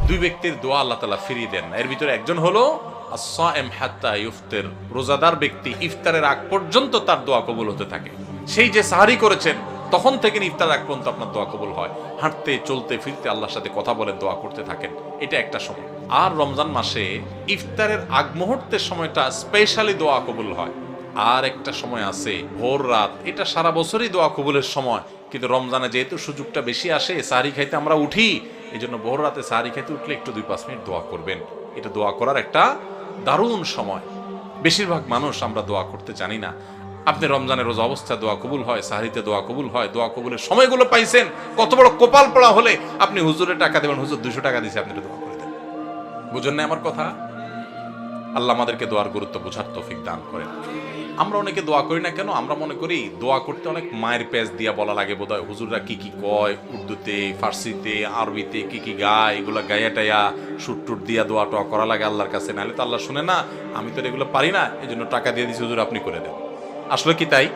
দুই ব্যক্তির দোয়া আল্লাহ তাআলা ফিরিয়ে দেন না। এর ভিতরে একজন হলো as-সাইম হাত্তা ইফতার, রোজাদার ব্যক্তি ইফতারের আগ পর্যন্ত তার দোয়া কবুল হতে থাকে। সেই যে সাহারি করেছেন তখন থেকে ইফতার আগ পর্যন্ত আপনার দোয়া কবুল হয়। হাঁটতে চলতে ফিরতে আল্লাহর সাথে কথা বলেন, দোয়া করতে থাকেন, এটা একটা সময়। আর রমজান মাসে ইফতারের আগ মুহূর্তের সময়টা স্পেশালি দোয়া কবুল হয়। আর একটা সময় আছে ভোর রাত, এটা সারা বছরই দোয়া কবুলের সময়, কিন্তু রমজানে যেহেতু সুযোগটা বেশি আসে, সাহারি খাইতে আমরা উঠি, এই জন্য ভোর রাতে সাহারি খাইতে উঠলে একটু 2-5 মিনিট দোয়া করবেন। এটা দোয়া করার একটা দারুণ সময়। বেশিরভাগ মানুষ আমরা দোয়া করতে জানি না। আপনি রমজানের রোজা অবস্থায় দোয়া কবুল হয়, সাহারিতে দোয়া কবুল হয়, দোয়া কবুলের সময়গুলো পাইছেন, কত বড় কপাল পড়া হলে আপনি হুজুরের টাকা দেবেন, হুজুর 200 টাকা দিয়েছে, আপনি দোয়া করে দেন। বুঝেন না আমার কথা? আল্লাহ আমাদেরকে দোয়ার গুরুত্ব বোঝার তৌফিক দান করেন। আমরা অনেকে দোয়া করি না কেন? আমরা মনে করি দোয়া করতে অনেক মায়ের পেজ দিয়া বলা লাগে বোধহয়, হুজুররা কি কি কয়, উর্দুতে, ফার্সিতে, আরবিতে কি কি গায়, এগুলো গায়া টাইয়া সুট টুট দিয়া দোয়া টোয়া করা লাগে আল্লাহর কাছে, নাহলে তো আল্লাহ শুনে না। আমি তো এগুলো পারি না, এই জন্য টাকা দিয়ে দিচ্ছি, হুজুর আপনি করে দেন। আসলে কি তাই?